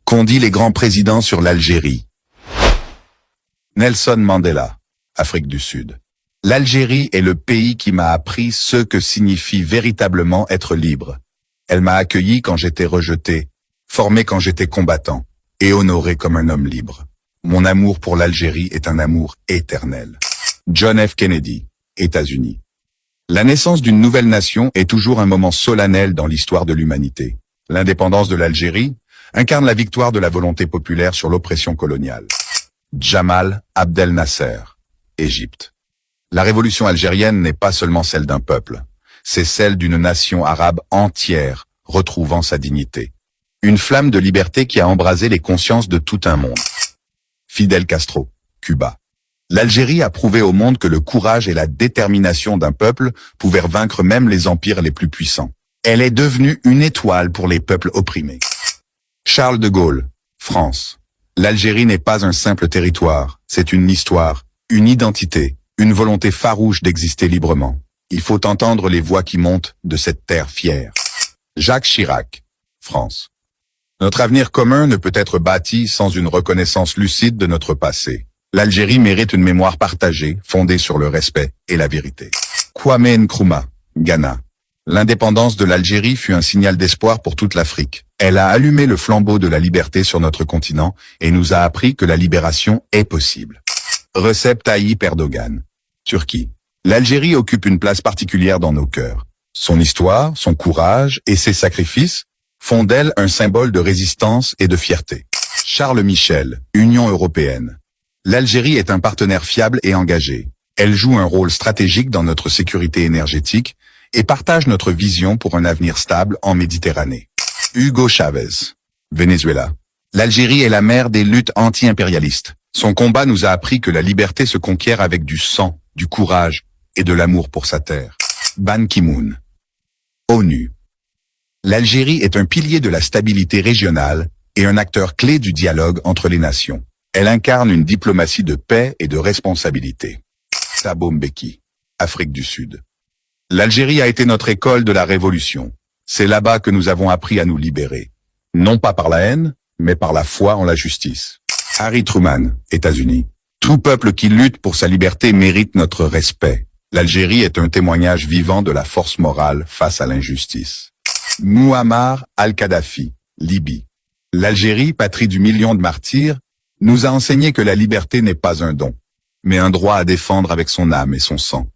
Qu'ont dit les grands présidents sur l'Algérie? Nelson Mandela, Afrique du Sud. L'Algérie est le pays qui m'a appris ce que signifie véritablement être libre. Elle m'a accueilli quand j'étais rejeté, formé quand j'étais combattant, et honoré comme un homme libre. Mon amour pour l'Algérie est un amour éternel. John F. Kennedy, États-Unis. La naissance d'une nouvelle nation est toujours un moment solennel dans l'histoire de l'humanité. L'indépendance de l'Algérie incarne la victoire de la volonté populaire sur l'oppression coloniale. Jamal Abdel Nasser, Égypte. La révolution algérienne n'est pas seulement celle d'un peuple, c'est celle d'une nation arabe entière retrouvant sa dignité. Une flamme de liberté qui a embrasé les consciences de tout un monde. Fidel Castro, Cuba. L'Algérie a prouvé au monde que le courage et la détermination d'un peuple pouvaient vaincre même les empires les plus puissants. Elle est devenue une étoile pour les peuples opprimés. Charles de Gaulle, France. L'Algérie n'est pas un simple territoire, c'est une histoire, une identité, une volonté farouche d'exister librement. Il faut entendre les voix qui montent de cette terre fière. Jacques Chirac, France. Notre avenir commun ne peut être bâti sans une reconnaissance lucide de notre passé. L'Algérie mérite une mémoire partagée, fondée sur le respect et la vérité. Kwame Nkrumah, Ghana. L'indépendance de l'Algérie fut un signal d'espoir pour toute l'Afrique. Elle a allumé le flambeau de la liberté sur notre continent et nous a appris que la libération est possible. Recep Tayyip Erdogan, Turquie. L'Algérie occupe une place particulière dans nos cœurs. Son histoire, son courage et ses sacrifices font d'elle un symbole de résistance et de fierté. Charles Michel, Union européenne. L'Algérie est un partenaire fiable et engagé. Elle joue un rôle stratégique dans notre sécurité énergétique et partage notre vision pour un avenir stable en Méditerranée. Hugo Chavez, Venezuela. L'Algérie est la mère des luttes anti-impérialistes. Son combat nous a appris que la liberté se conquiert avec du sang, du courage et de l'amour pour sa terre. Ban Ki-moon, ONU. L'Algérie est un pilier de la stabilité régionale et un acteur clé du dialogue entre les nations. Elle incarne une diplomatie de paix et de responsabilité. Thabo Mbeki, Afrique du Sud. L'Algérie a été notre école de la révolution. C'est là-bas que nous avons appris à nous libérer. Non pas par la haine, mais par la foi en la justice. Harry Truman, États-Unis. Tout peuple qui lutte pour sa liberté mérite notre respect. L'Algérie est un témoignage vivant de la force morale face à l'injustice. Muammar al-Kadhafi, Libye. L'Algérie, patrie du million de martyrs, nous a enseigné que la liberté n'est pas un don, mais un droit à défendre avec son âme et son sang.